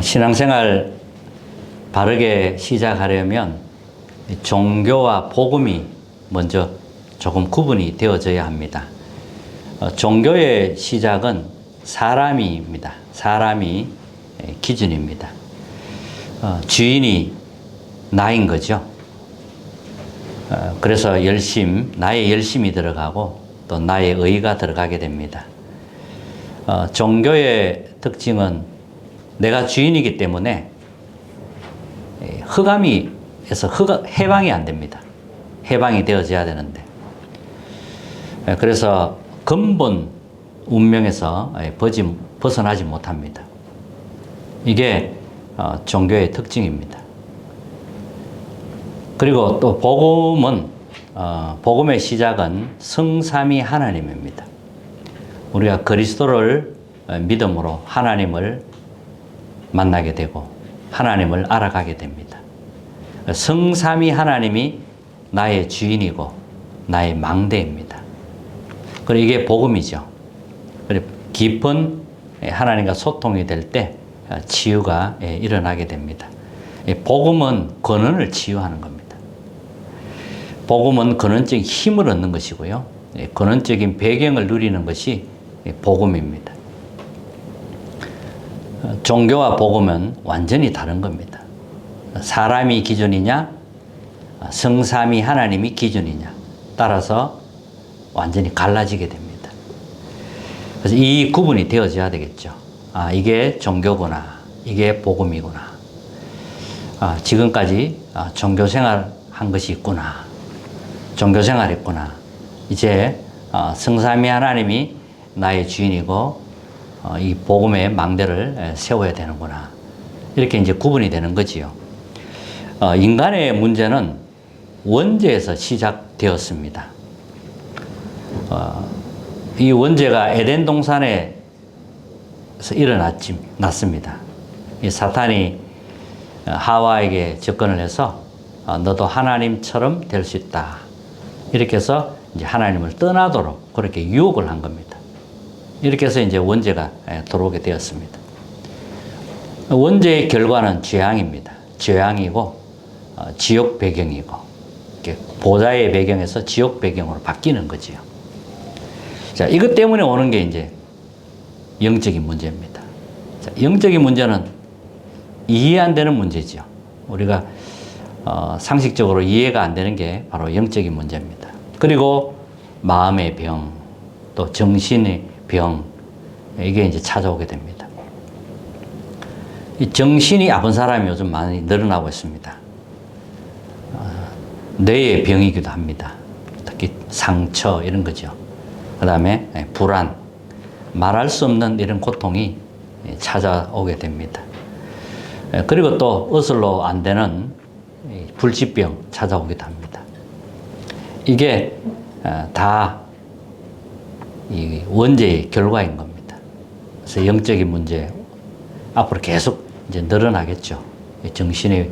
신앙생활 바르게 시작하려면 종교와 복음이 먼저 조금 구분이 되어져야 합니다. 종교의 시작은 사람입니다. 사람이 기준입니다. 주인이 나인 거죠. 그래서 나의 열심이 들어가고 또 나의 의가 들어가게 됩니다. 종교의 특징은 내가 주인이기 때문에 해방이 안 됩니다. 해방이 되어져야 되는데. 그래서 근본 운명에서 벗어나지 못합니다. 이게 종교의 특징입니다. 그리고 또 복음의 시작은 성삼위 하나님입니다. 우리가 그리스도를 믿음으로 하나님을 만나게 되고 하나님을 알아가게 됩니다. 성삼위 하나님이 나의 주인이고 나의 망대입니다. 그리고 이게 복음이죠. 그리고 깊은 하나님과 소통이 될 때 치유가 일어나게 됩니다. 복음은 근원을 치유하는 겁니다. 복음은 근원적인 힘을 얻는 것이고요. 근원적인 배경을 누리는 것이 복음입니다. 종교와 복음은 완전히 다른 겁니다. 사람이 기준이냐, 성삼위 하나님이 기준이냐 따라서 완전히 갈라지게 됩니다. 그래서 이 구분이 되어져야 되겠죠. 이게 종교구나, 이게 복음이구나. 지금까지 종교생활 한 것이 있구나, 종교생활 했구나. 이제 성삼위 하나님이 나의 주인이고 이 복음의 망대를 세워야 되는구나. 이렇게 이제 구분이 되는 거지요. 인간의 문제는 원죄에서 시작되었습니다. 이 원죄가 에덴 동산에서 났습니다. 이 사탄이 하와에게 접근을 해서 너도 하나님처럼 될 수 있다. 이렇게 해서 이제 하나님을 떠나도록 그렇게 유혹을 한 겁니다. 이렇게 해서 이제 원죄가 들어오게 되었습니다. 원죄의 결과는 죄악입니다. 죄악이고 지옥 배경이고 보좌의 배경에서 지옥 배경으로 바뀌는 거지요. 자, 이것 때문에 오는 게 이제 영적인 문제입니다. 자, 영적인 문제는 이해 안 되는 문제죠. 우리가 상식적으로 이해가 안 되는 게 바로 영적인 문제입니다. 그리고 마음의 병, 또 정신의 병, 이게 이제 찾아오게 됩니다. 이 정신이 아픈 사람이 요즘 많이 늘어나고 있습니다. 뇌의 병이기도 합니다. 특히 상처 이런 거죠. 그 다음에 불안, 말할 수 없는 이런 고통이 찾아오게 됩니다. 그리고 또 어슬로 안 되는 불치병 찾아오기도 합니다. 이게 다 이 원죄의 결과인 겁니다. 그래서 영적인 문제 앞으로 계속 이제 늘어나겠죠. 정신의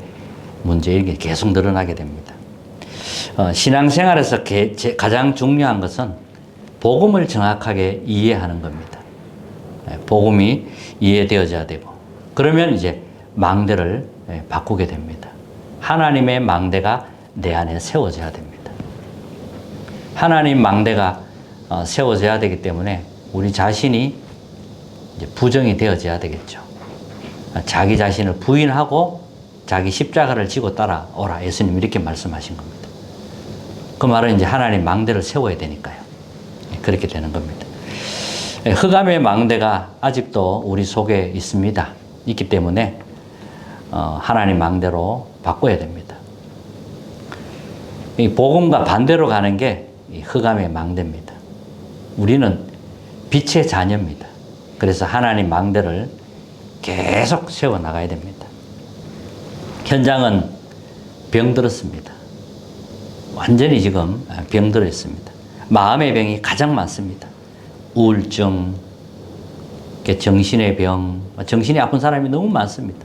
문제 이게 계속 늘어나게 됩니다. 신앙생활에서 가장 중요한 것은 복음을 정확하게 이해하는 겁니다. 복음이 이해되어져야 되고 그러면 이제 망대를 바꾸게 됩니다. 하나님의 망대가 내 안에 세워져야 됩니다. 하나님 망대가 세워져야 되기 때문에 우리 자신이 이제 부정이 되어져야 되겠죠. 자기 자신을 부인하고 자기 십자가를 지고 따라오라. 예수님 이렇게 말씀하신 겁니다. 그 말은 이제 하나님 망대를 세워야 되니까요. 그렇게 되는 겁니다. 흑암의 망대가 아직도 우리 속에 있습니다. 있기 때문에 하나님 망대로 바꿔야 됩니다. 이 복음과 반대로 가는 게 이 흑암의 망대입니다. 우리는 빛의 자녀입니다. 그래서 하나님 망대를 계속 세워나가야 됩니다. 현장은 병들었습니다. 완전히 지금 병들어 있습니다. 마음의 병이 가장 많습니다. 우울증, 정신의 병, 정신이 아픈 사람이 너무 많습니다.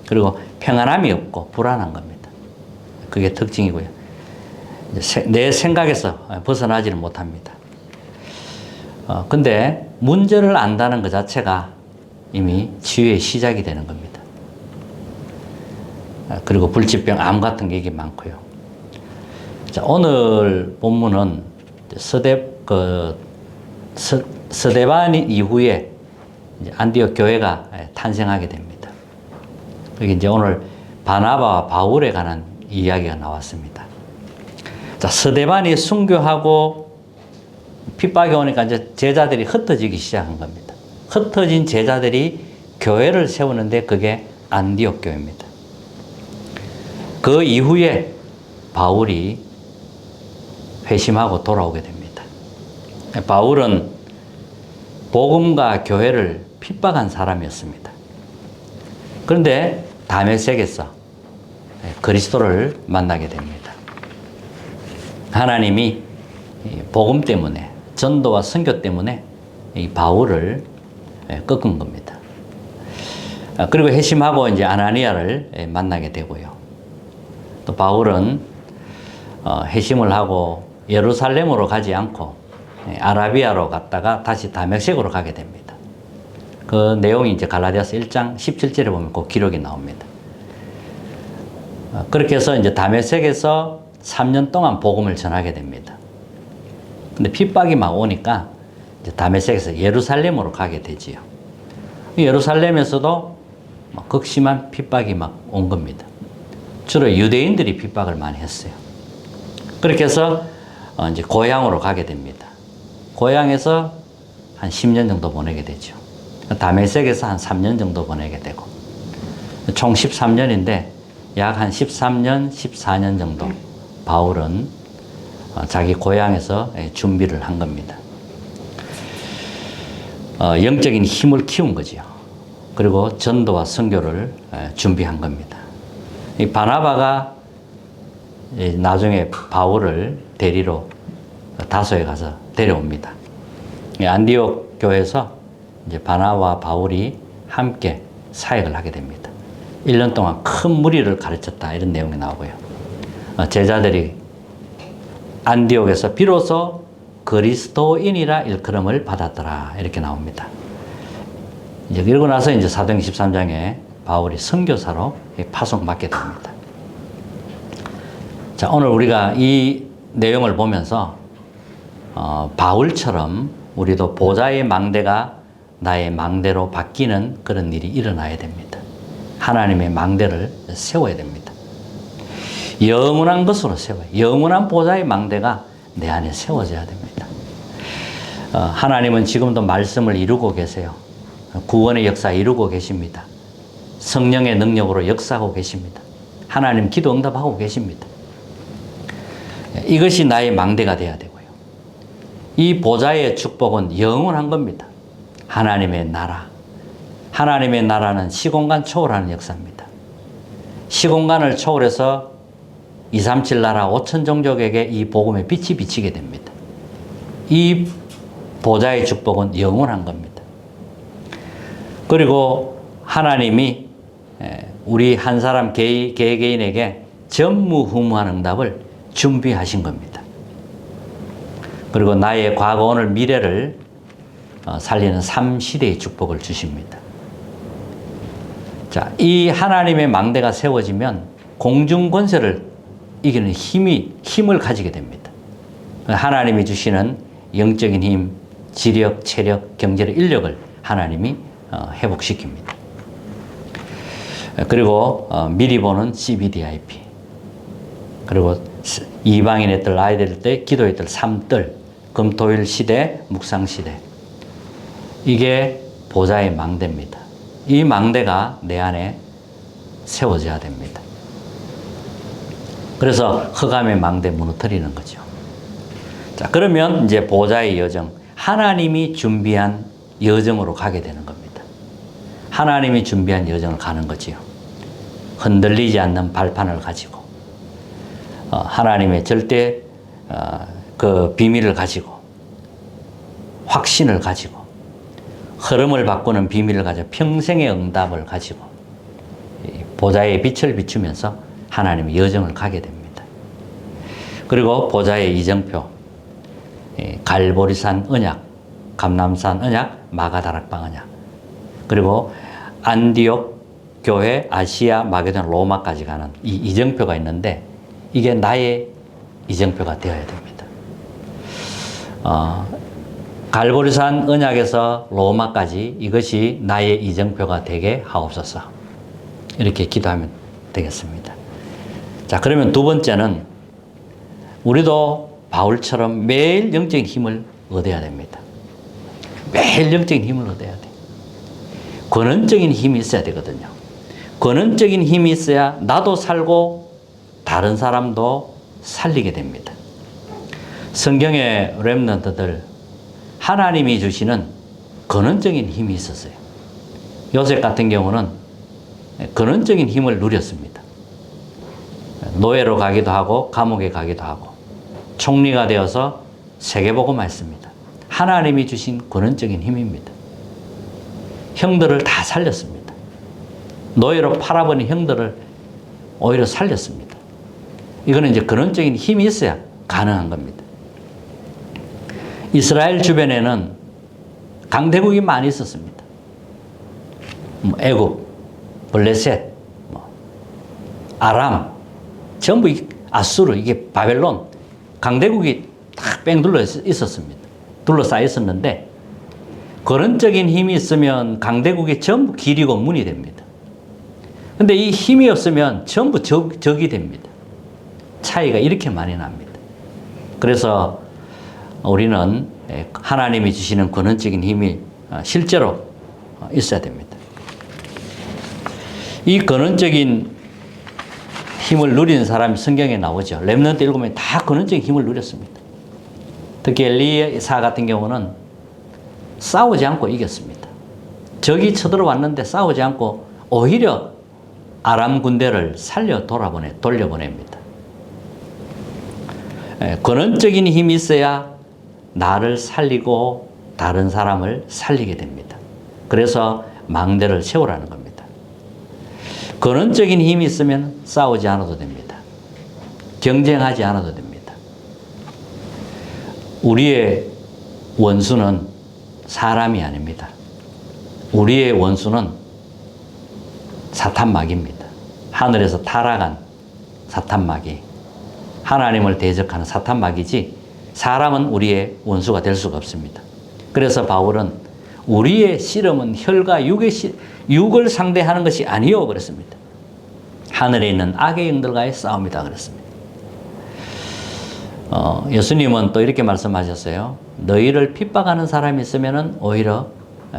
그리고 평안함이 없고 불안한 겁니다. 그게 특징이고요. 내 생각에서 벗어나지를 못합니다. 근데 문제를 안다는 것 자체가 이미 치유의 시작이 되는 겁니다. 그리고 불치병, 암 같은 게 이게 많고요. 자, 오늘 본문은 스데반 이후에 이제 안디옥 교회가 탄생하게 됩니다. 여기 이제 오늘 바나바와 바울에 관한 이야기가 나왔습니다. 자, 스데반이 순교하고 핍박이 오니까 이제 제자들이 흩어지기 시작한 겁니다. 흩어진 제자들이 교회를 세우는데 그게 안디옥 교회입니다. 그 이후에 바울이 회심하고 돌아오게 됩니다. 바울은 복음과 교회를 핍박한 사람이었습니다. 그런데 다메섹에서 그리스도를 만나게 됩니다. 하나님이 복음 때문에, 전도와 선교 때문에 이 바울을 꺾은 겁니다. 그리고 회심하고 이제 아나니아를 만나게 되고요. 또 바울은 회심을 하고 예루살렘으로 가지 않고 아라비아로 갔다가 다시 다메섹으로 가게 됩니다. 그 내용이 이제 갈라디아서 1장 17절에 보면 그 기록이 나옵니다. 그렇게 해서 이제 다메섹에서 3년 동안 복음을 전하게 됩니다. 근데 핍박이 막 오니까 이제 다메섹에서 예루살렘으로 가게 되지요. 예루살렘에서도 극심한 핍박이 막 온 겁니다. 주로 유대인들이 핍박을 많이 했어요. 그렇게 해서 이제 고향으로 가게 됩니다. 고향에서 한 10년 정도 보내게 되죠. 다메섹에서 한 3년 정도 보내게 되고, 총 13년인데 약 한 13년, 14년 정도 바울은 자기 고향에서 준비를 한 겁니다. 영적인 힘을 키운 거지요. 그리고 전도와 선교를 준비한 겁니다. 이 바나바가 나중에 바울을 데리러 다소에 가서 데려옵니다. 안디옥 교회에서 이제 바나바와 바울이 함께 사역을 하게 됩니다. 1년 동안 큰 무리를 가르쳤다, 이런 내용이 나오고요. 제자들이 안디옥에서 비로소 그리스도인이라 일컬음을 받았더라, 이렇게 나옵니다. 이제 그러고 나서 이제 사도행 13장에 바울이 선교사로 파송받게 됩니다. 자, 오늘 우리가 이 내용을 보면서 바울처럼 우리도 보좌의 망대가 나의 망대로 바뀌는 그런 일이 일어나야 됩니다. 하나님의 망대를 세워야 됩니다. 영원한 것으로 세워요. 영원한 보좌의 망대가 내 안에 세워져야 됩니다. 하나님은 지금도 말씀을 이루고 계세요. 구원의 역사 이루고 계십니다. 성령의 능력으로 역사하고 계십니다. 하나님 기도 응답하고 계십니다. 이것이 나의 망대가 되어야 되고요. 이 보좌의 축복은 영원한 겁니다. 하나님의 나라. 하나님의 나라는 시공간 초월하는 역사입니다. 시공간을 초월해서 237 나라 5천 종족에게 이 복음의 빛이 비치게 됩니다. 이 보좌의 축복은 영원한 겁니다. 그리고 하나님이 우리 한 사람 개개인에게 전무후무한 응답을 준비하신 겁니다. 그리고 나의 과거, 오늘, 미래를 살리는 3시대의 축복을 주십니다. 자, 이 하나님의 망대가 세워지면 공중 권세를 이기는 힘을 가지게 됩니다. 하나님이 주시는 영적인 힘, 지력, 체력, 경제력, 인력을 하나님이 회복시킵니다. 그리고 미리 보는 CBDIP, 그리고 이방인의 뜰, 아이들 때, 기도의 뜰, 3뜰, 금토일 시대, 묵상 시대, 이게 보좌의 망대입니다. 이 망대가 내 안에 세워져야 됩니다. 그래서 흑암의 망대 무너뜨리는 거죠. 자, 그러면 이제 보좌의 여정, 하나님이 준비한 여정으로 가게 되는 겁니다. 하나님이 준비한 여정을 가는 거지요. 흔들리지 않는 발판을 가지고, 하나님의 절대 그 비밀을 가지고, 확신을 가지고, 흐름을 바꾸는 비밀을 가지고, 평생의 응답을 가지고 보좌의 빛을 비추면서 하나님의 여정을 가게 됩니다. 그리고 보좌의 이정표, 갈보리산 언약, 감람산 언약, 마가다락방 언약, 그리고 안디옥 교회, 아시아, 마게도냐, 로마까지 가는 이 이정표가 있는데 이게 나의 이정표가 되어야 됩니다. 갈보리산 언약에서 로마까지 이것이 나의 이정표가 되게 하옵소서. 이렇게 기도하면 되겠습니다. 자, 그러면 두 번째는 우리도 바울처럼 매일 영적인 힘을 얻어야 됩니다. 매일 영적인 힘을 얻어야 돼. 권원적인 힘이 있어야 되거든요. 권원적인 힘이 있어야 나도 살고 다른 사람도 살리게 됩니다. 성경의 렘넌트들 하나님이 주시는 근원적인 힘이 있었어요. 요셉 같은 경우는 근원적인 힘을 누렸습니다. 노예로 가기도 하고 감옥에 가기도 하고 총리가 되어서 세계복음했습니다. 하나님이 주신 근원적인 힘입니다. 형들을 다 살렸습니다. 노예로 팔아버린 형들을 오히려 살렸습니다. 이거는 이제 근원적인 힘이 있어야 가능한 겁니다. 이스라엘 주변에는 강대국이 많이 있었습니다. 애굽, 블레셋, 아람, 전부 아수르, 이게 바벨론, 강대국이 딱 뺑 둘러 있었습니다. 둘러싸여 있었는데 근원적인 힘이 있으면 강대국이 전부 길이고 문이 됩니다. 근데 이 힘이 없으면 전부 적이 됩니다. 차이가 이렇게 많이 납니다. 그래서 우리는 하나님이 주시는 근원적인 힘이 실제로 있어야 됩니다. 이 근원적인 힘을 누리는 사람이 성경에 나오죠. 렘넌트 7명이 다 근원적인 힘을 누렸습니다. 특히 엘리사 같은 경우는 싸우지 않고 이겼습니다. 적이 쳐들어왔는데 싸우지 않고 오히려 아람 군대를 돌려보냅니다. 근원적인 힘이 있어야 나를 살리고 다른 사람을 살리게 됩니다. 그래서 망대를 세우라는 겁니다. 근원적인 힘이 있으면 싸우지 않아도 됩니다. 경쟁하지 않아도 됩니다. 우리의 원수는 사람이 아닙니다. 우리의 원수는 사탄마귀입니다. 하늘에서 타락한 사탄마귀, 하나님을 대적하는 사탄마귀지 사람은 우리의 원수가 될 수가 없습니다. 그래서 바울은 우리의 씨름은 혈과 육을 상대하는 것이 아니요 그랬습니다. 하늘에 있는 악의 영들과의 싸움이다 그랬습니다. 예수님은 또 이렇게 말씀하셨어요. 너희를 핍박하는 사람이 있으면 오히려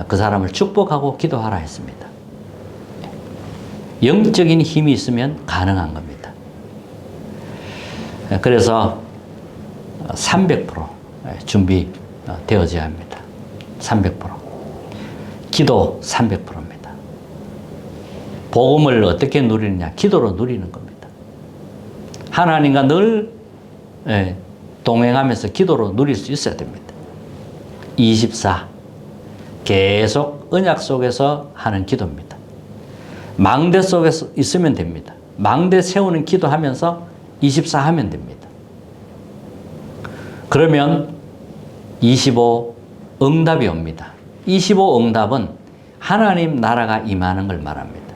그 사람을 축복하고 기도하라 했습니다. 영적인 힘이 있으면 가능한 겁니다. 그래서 300% 준비되어져야 합니다. 300%. 기도 300%입니다. 복음을 어떻게 누리느냐? 기도로 누리는 겁니다. 하나님과 늘 동행하면서 기도로 누릴 수 있어야 됩니다. 24. 계속 언약 속에서 하는 기도입니다. 망대 속에서 있으면 됩니다. 망대 세우는 기도하면서 24 하면 됩니다. 그러면 25 응답이 옵니다. 25 응답은 하나님 나라가 임하는 걸 말합니다.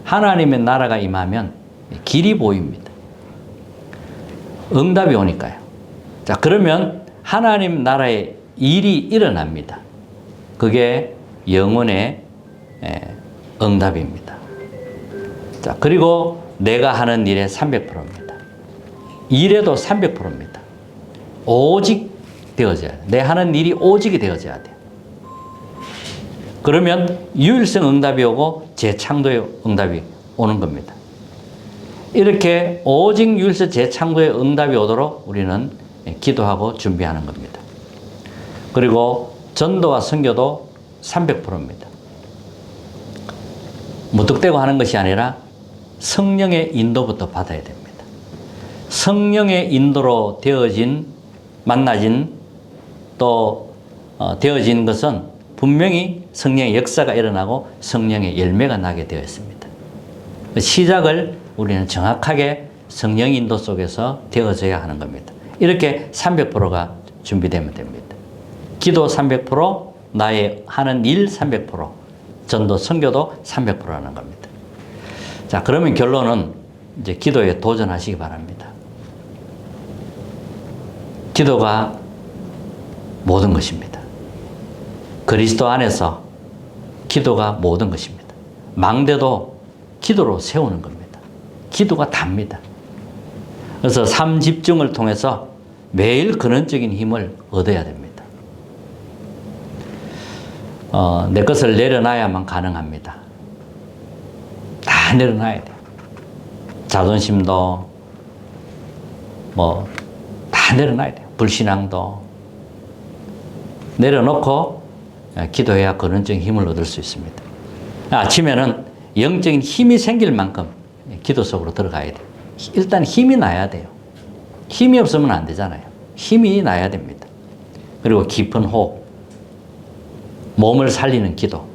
하나님의 나라가 임하면 길이 보입니다. 응답이 오니까요. 자, 그러면 하나님 나라의 일이 일어납니다. 그게 영혼의 응답입니다. 자, 그리고 내가 하는 일의 300%입니다. 일에도 300%입니다. 오직 되어져야 돼. 내 하는 일이 오직이 되어져야 돼. 그러면 유일성 응답이 오고 재창조의 응답이 오는 겁니다. 이렇게 오직 유일성 재창조의 응답이 오도록 우리는 기도하고 준비하는 겁니다. 그리고 전도와 선교도 300%입니다. 무턱대고 하는 것이 아니라 성령의 인도부터 받아야 됩니다. 성령의 인도로 만나진 또 되어진 것은 분명히 성령의 역사가 일어나고 성령의 열매가 나게 되어 있습니다. 시작을 우리는 정확하게 성령 인도 속에서 되어져야 하는 겁니다. 이렇게 300%가 준비되면 됩니다. 기도 300%, 나의 하는 일 300%, 전도 선교도 300%라는 겁니다. 자, 그러면 결론은 이제 기도에 도전하시기 바랍니다. 기도가 모든 것입니다. 그리스도 안에서 기도가 모든 것입니다. 망대도 기도로 세우는 겁니다. 기도가 답니다. 그래서 삶 집중을 통해서 매일 근원적인 힘을 얻어야 됩니다. 내 것을 내려놔야만 가능합니다. 다 내려놔야 돼요. 자존심도 다 내려놔야 돼요. 불신앙도 내려놓고 기도해야 근원적인 힘을 얻을 수 있습니다. 아침에는 영적인 힘이 생길 만큼 기도 속으로 들어가야 돼요. 일단 힘이 나야 돼요. 힘이 없으면 안 되잖아요. 힘이 나야 됩니다. 그리고 깊은 호흡, 몸을 살리는 기도,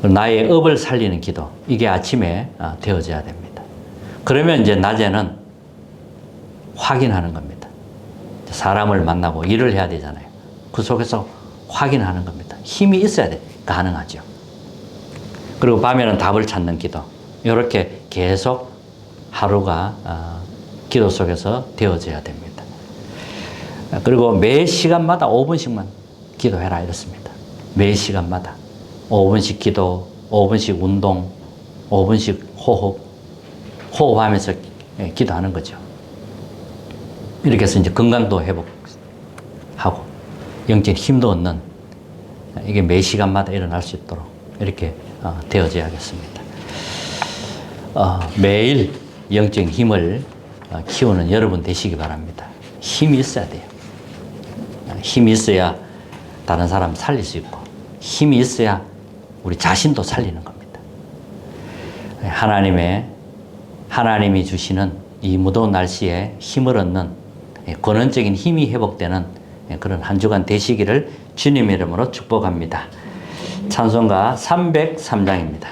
나의 업을 살리는 기도, 이게 아침에 되어져야 됩니다. 그러면 이제 낮에는 확인하는 겁니다. 사람을 만나고 일을 해야 되잖아요. 그 속에서 확인하는 겁니다. 힘이 있어야 돼. 가능하죠. 그리고 밤에는 답을 찾는 기도. 이렇게 계속 하루가 기도 속에서 되어져야 됩니다. 그리고 매 시간마다 5분씩만 기도해라 이렇습니다. 매 시간마다 5분씩 기도, 5분씩 운동, 5분씩 호흡하면서 기도하는 거죠. 이렇게 해서 이제 건강도 회복하고 영적인 힘도 얻는, 이게 매 시간마다 일어날 수 있도록 이렇게 되어져야겠습니다. 매일 영적인 힘을 키우는 여러분 되시기 바랍니다. 힘이 있어야 돼요. 힘이 있어야 다른 사람 살릴 수 있고, 힘이 있어야 우리 자신도 살리는 겁니다. 하나님이 주시는 이 무더운 날씨에 힘을 얻는 근원적인 힘이 회복되는 그런 한 주간 되시기를 주님의 이름으로 축복합니다. 찬송가 303장입니다.